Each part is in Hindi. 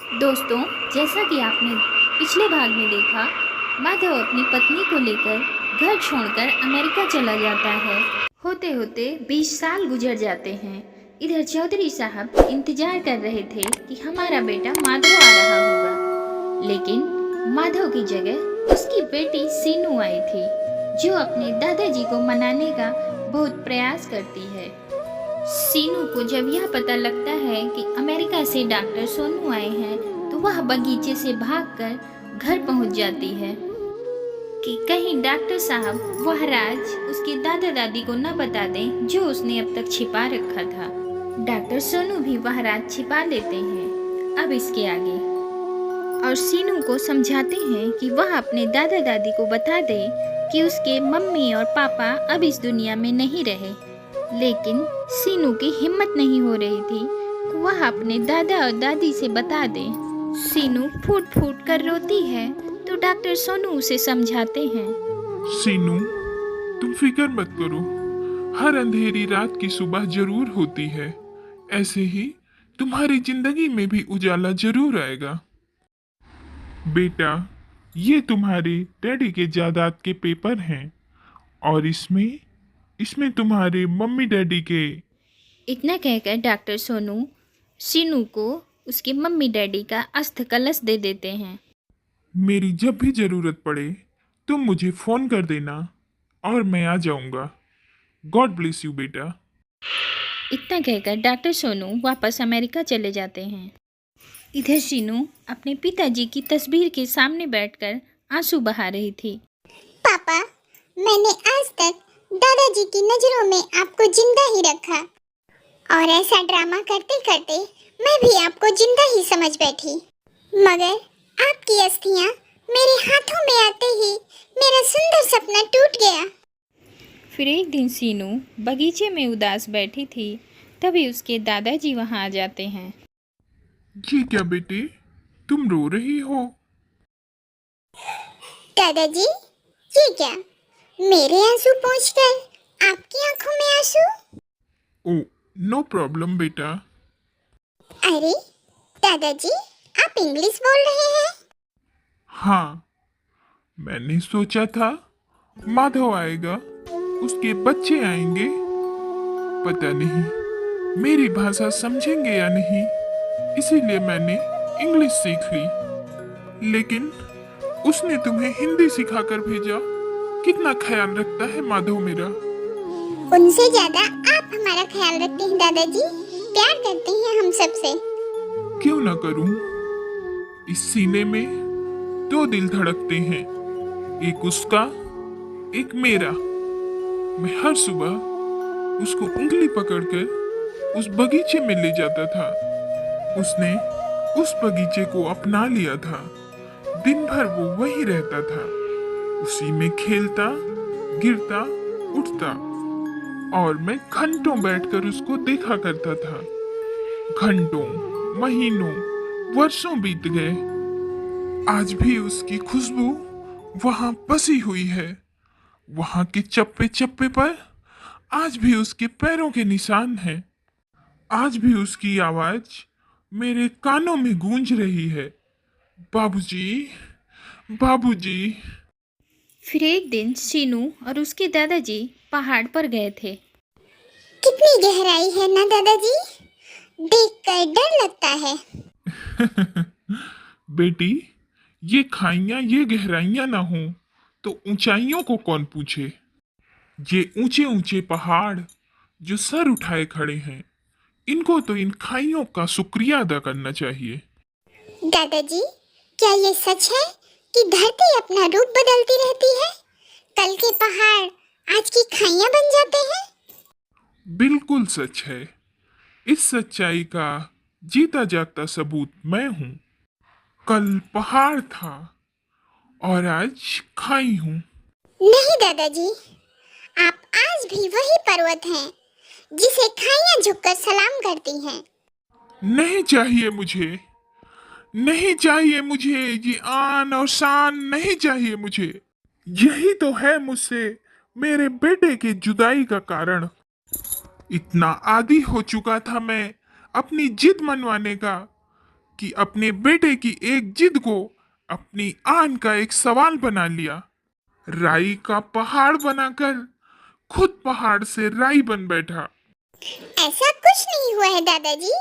दोस्तों, जैसा कि आपने पिछले भाग में देखा, माधव अपनी पत्नी को लेकर घर छोड़कर अमेरिका चला जाता है। होते होते 20 साल गुजर जाते हैं। इधर चौधरी साहब इंतजार कर रहे थे कि हमारा बेटा माधव आ रहा होगा, लेकिन माधव की जगह उसकी बेटी सीनू आई थी, जो अपने दादाजी को मनाने का बहुत प्रयास करती है। सीनू को जब यह पता लगता है कि अमेरिका से डॉक्टर सोनू आए हैं, तो वह बगीचे से भागकर घर पहुंच जाती है कि कहीं डॉक्टर साहब वह राज उसके दादा दादी को न बता दें जो उसने अब तक छिपा रखा था। डॉक्टर सोनू भी वह राज छिपा लेते हैं। अब इसके आगे और सीनू को समझाते हैं कि वह अपने दादा दादी को बता दे कि उसके मम्मी और पापा अब इस दुनिया में नहीं रहे, लेकिन सीनू की हिम्मत नहीं हो रही थी कि वह अपने दादा और दादी से बता दे। सीनू फूट फूट कर रोती है, तो डॉक्टर सोनू उसे समझाते हैं। सीनू, तुम फिक्र मत करो। हर अंधेरी रात की सुबह जरूर होती है। ऐसे ही तुम्हारी जिंदगी में भी उजाला जरूर आएगा। बेटा, ये तुम्हारे डैडी के जायदाद के पेपर हैं और इसमें इसमें तुम्हारे मम्मी डैडी के। इतना कहकर डॉक्टर सोनू सीनू को उसके मम्मी डैडी का अस्त कलश दे देते हैं। मेरी जब भी जरूरत पड़े तुम मुझे फोन कर देना और मैं आ जाऊंगा। गॉड ब्लेस यू बेटा। इतना कहकर डॉक्टर सोनू वापस अमेरिका चले जाते हैं। इधर सीनू अपने पिताजी की तस्वीर के सामने बैठकर आंसू बहा रही थी। पापा, मैंने आज तक दादाजी की नजरों में आपको जिंदा ही रखा और ऐसा ड्रामा करते करते मैं भी आपको जिंदा ही समझ बैठी, मगर आपकी अस्थियां मेरे हाथों में आते ही मेरा सुंदर सपना टूट गया। फिर एक दिन सीनू बगीचे में उदास बैठी थी, तभी उसके दादाजी वहां आ जाते हैं। ये क्या बेटे, तुम रो रही हो? दादाजी, ये क्या, मेरे आंसू पोंछकर आपकी आंखों में आंसू? ओ, नो प्रॉब्लम बेटा। अरे दादाजी, आप इंग्लिश बोल रहे हैं? हाँ, मैंने सोचा था माधव आएगा, उसके बच्चे आएंगे। पता नहीं मेरी भाषा समझेंगे या नहीं, इसीलिए मैंने इंग्लिश सीख ली। लेकिन उसने तुम्हें हिंदी सिखाकर भेजा। कितना ख्याल रखता है माधव मेरा। उनसे ज्यादा आप हमारा ख्याल रखते हैं दादाजी, प्यार करते हैं हम सबसे। क्यों ना करूं? इस सीने में दो दिल धड़कते हैं, एक उसका, एक मेरा। मैं हर सुबह उसको उंगली पकड़कर उस बगीचे में ले जाता था। उसने उस बगीचे को अपना लिया था। दिन भर वो वहीं रहता था, उसी में खेलता, गिरता, उठता, और मैं घंटों बैठकर उसको देखा करता था। घंटों, महीनों, वर्षों बीत गए। आज भी उसकी खुशबू वहां बसी हुई है। वहां के चप्पे चप्पे पर आज भी उसके पैरों के निशान हैं। आज भी उसकी आवाज मेरे कानों में गूंज रही है। बाबूजी, बाबूजी। फिर एक दिन सीनू और उसके दादाजी पहाड़ पर गए थे। कितनी गहराई है ना दादाजी, देखकर डर लगता है। बेटी, ये खाइयां, ये गहराइयां ना हो तो ऊंचाइयों को कौन पूछे। ये ऊंचे ऊंचे पहाड़ जो सर उठाए खड़े हैं, इनको तो इन खाइयों का शुक्रिया अदा करना चाहिए। दादाजी, क्या ये सच है कि धरती अपना रूप बदलती रहती है? कल के पहाड़ आज की खाइयां बन जाते हैं? बिल्कुल सच है। इस सच्चाई का जीता जागता सबूत मैं हूँ। कल पहाड़ था और आज खाई हूँ। नहीं दादाजी, आप आज भी वही पर्वत हैं जिसे खाइयां झुककर सलाम करती हैं। नहीं चाहिए मुझे, नहीं चाहिए मुझे ये आन और शान, नहीं चाहिए मुझे। यही तो है मुझसे मेरे बेटे की जुदाई का कारण। इतना आदी हो चुका था मैं अपनी जिद मनवाने का कि अपने बेटे की एक जिद को अपनी आन का एक सवाल बना लिया। राई का पहाड़ बनाकर खुद पहाड़ से राई बन बैठा। ऐसा कुछ नहीं हुआ है दादाजी।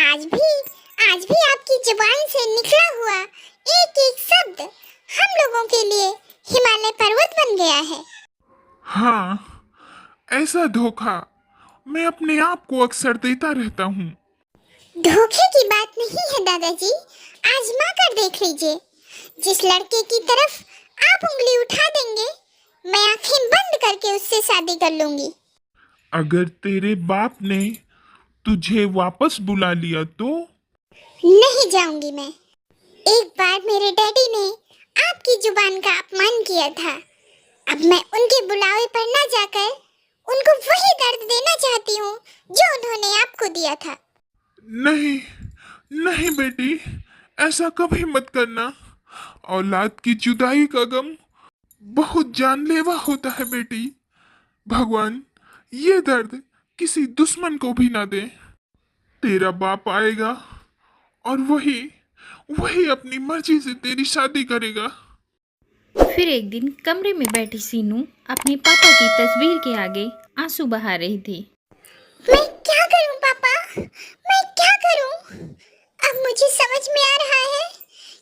आज भी आज भी आपकी जुबान से निकला हुआ एक एक शब्द हम लोगों के लिए हिमालय पर्वत बन गया है। हाँ, ऐसा धोखा मैं अपने आप को अक्सर देता रहता हूँ। धोखे की बात नहीं है दादाजी, आजमा कर देख लीजिए। जिस लड़के की तरफ आप उंगली उठा देंगे, मैं आंखें बंद करके उससे शादी कर लूंगी। अगर तेरे बाप ने तुझे वापस बुला लिया तो? नहीं जाऊंगी मैं। एक बार मेरे डैडी ने आपकी जुबान का अपमान किया था। अब मैं उनके बुलावे पर न जाकर उनको वही दर्द देना चाहती हूँ जो उन्होंने आपको दिया था। नहीं, नहीं बेटी, ऐसा कभी मत करना। औलाद की जुदाई का गम बहुत जानलेवा होता है बेटी। भगवान ये दर्द किसी दुश्मन को भी ना दे। तेरा बाप आएगा और वही वही अपनी मर्जी से तेरी शादी करेगा। फिर एक दिन कमरे में बैठी सीनू अपने पापा की तस्वीर के आगे आंसू बहा रही थी। मैं क्या करूं पापा, मैं क्या करूं? अब मुझे समझ में आ रहा है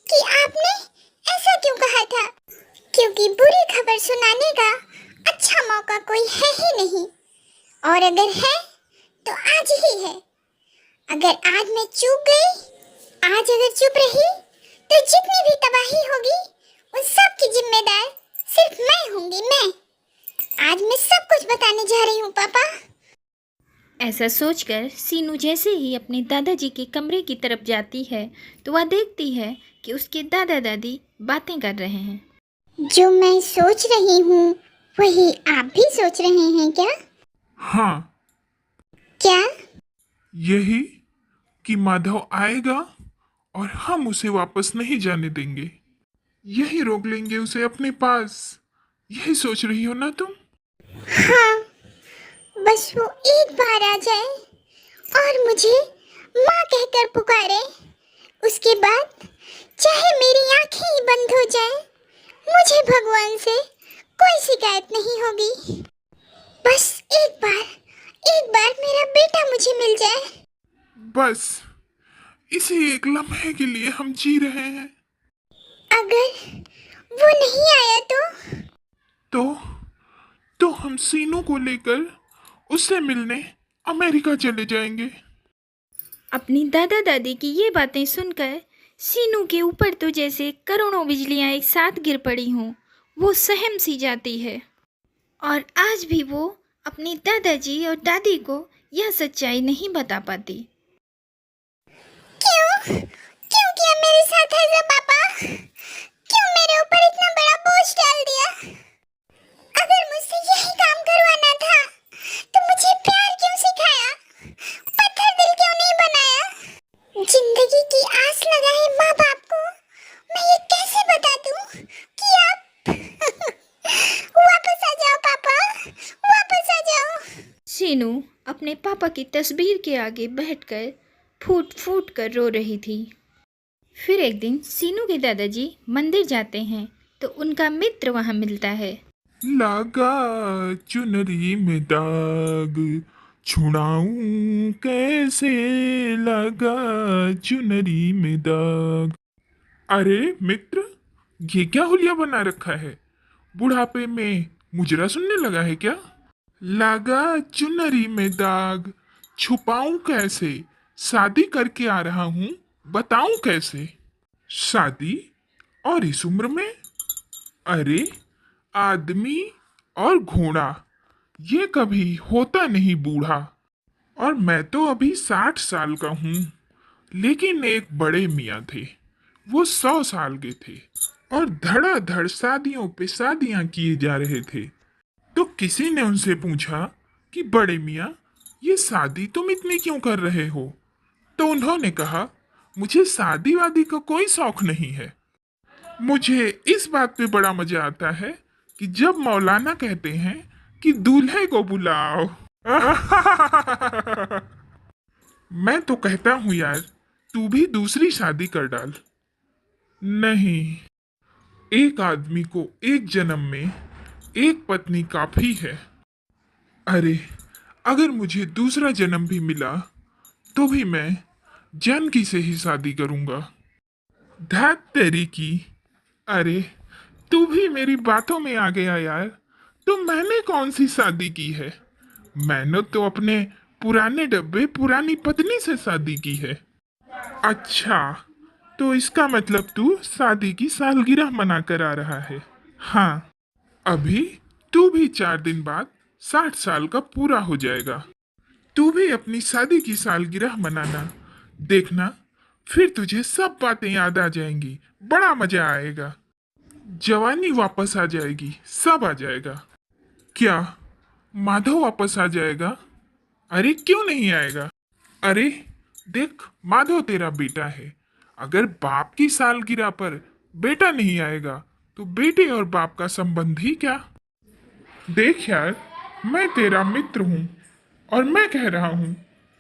कि आपने ऐसा क्यों कहा था, क्योंकि बुरी खबर सुनाने का अच्छा मौका कोई है ही नहीं, और अगर है तो आज ही है। अगर आज मैं चूक गई, आज अगर चुप रही, तो जितनी भी तबाही होगी उन सब की जिम्मेदार सिर्फ मैं होंगी। मैं आज मैं सब कुछ बताने जा रही हूँ पापा। ऐसा सोचकर सीनू जैसे ही अपने दादाजी के कमरे की तरफ जाती है तो वह देखती है कि उसके दादा दादी बातें कर रहे हैं। जो मैं सोच रही हूँ वही आप भी सोच रहे हैं क्या? हाँ, क्या? यही कि माधव आएगा और हम उसे वापस नहीं जाने देंगे। यही रोक लेंगे उसे अपने पास। यही सोच रही हो ना तुम? हाँ, बस वो एक बार आ जाए और मुझे माँ कहकर पुकारे। उसके बाद चाहे मेरी आंखें ही बंद हो जाएं, मुझे भगवान से कोई शिकायत नहीं होगी। बस एक बार मेरा बेटा मुझे मिल जाए। बस इसी एक लम्हे के लिए हम जी रहे हैं। अगर वो नहीं आया तो हम सीनू को लेकर उससे मिलने अमेरिका चले जाएंगे। अपनी दादा दादी की ये बातें सुनकर सीनू के ऊपर तो जैसे करोड़ों बिजलियां एक साथ गिर पड़ी हों। वो सहम सी जाती है और आज भी वो अपने दादाजी और दादी को यह सच्चाई नहीं बता पाती। क्यों क्यों किया मेरे साथ ऐसा पापा? क्यों मेरे ऊपर इतना बड़ा बोझ डाल दिया? अगर मुझसे यही काम करवाना था तो मुझे प्यार क्यों सिखाया? पत्थर दिल क्यों नहीं बनाया? जिंदगी की आस लगाए माँ बाप को मैं ये कैसे बता दूं कि आप वापस आ जाओ पापा, वापस आ जाओ। सीनू अपने पापा की तस्वीर के आगे बैठकर फूट फूट कर रो रही थी। फिर एक दिन सीनू के दादाजी मंदिर जाते हैं तो उनका मित्र वहाँ मिलता है। लगा चुनरी में दाग, छुड़ाऊं कैसे, लगा चुनरी में दाग। अरे मित्र, ये क्या हुलिया बना रखा है? बुढ़ापे में मुजरा सुनने लगा है क्या? लगा चुनरी में दाग, छुपाऊं कैसे, शादी करके आ रहा हूं, बताऊं कैसे। शादी? और इस उम्र में? अरे आदमी और घोड़ा, ये कभी होता नहीं बूढ़ा। और मैं तो अभी 60 साल का हूँ। लेकिन एक बड़े मियाँ थे, वो 100 साल के थे और धड़ाधड़ शादियों पे शादियां किए जा रहे थे। तो किसी ने उनसे पूछा कि बड़े मियाँ, ये शादी तुम इतनी क्यों कर रहे हो? तो उन्होंने कहा, मुझे शादी वादी का कोई शौक नहीं है। मुझे इस बात पे बड़ा मजा आता है कि जब मौलाना कहते हैं कि दूल्हे को बुलाओ। मैं तो कहता हूँ यार, तू भी दूसरी शादी कर डाल। नहीं, एक आदमी को एक जन्म में एक पत्नी काफी है। अरे, अगर मुझे दूसरा जन्म भी मिला तो भी मैं जानकी से ही शादी करूंगा। धैत तेरी की। अरे, तू भी मेरी बातों में आ गया यार। तो मैंने कौन सी शादी की है? मैंने तो अपने पुराने डब्बे पुरानी पत्नी से शादी की है। अच्छा, तो इसका मतलब तू शादी की सालगिरह मना कर आ रहा है। हाँ, अभी तू भी 4 दिन बाद 60 साल का पूरा हो जाएगा। तू भी अपनी शादी की सालगिरह मनाना। देखना, फिर तुझे सब बातें याद आ जाएंगी। बड़ा मजा आएगा। जवानी वापस आ जाएगी, सब आ जाएगा। क्या माधव वापस आ जाएगा? अरे क्यों नहीं आएगा? अरे देख, माधव तेरा बेटा है। अगर बाप की सालगिरह पर बेटा नहीं आएगा तो बेटे और बाप का संबंध ही क्या? देख यार, मैं तेरा मित्र हूँ और मैं कह रहा हूँ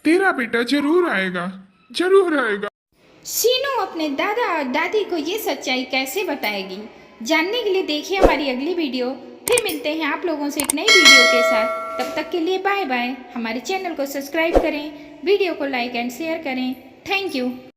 तेरा बेटा जरूर आएगा, जरूर आएगा। शीनू अपने दादा और दादी को ये सच्चाई कैसे बताएगी, जानने के लिए देखिए हमारी अगली वीडियो। फिर मिलते हैं आप लोगों से एक नई वीडियो के साथ। तब तक के लिए बाय बाय। हमारे चैनल को सब्सक्राइब करें, वीडियो को लाइक एंड शेयर करें। Thank you.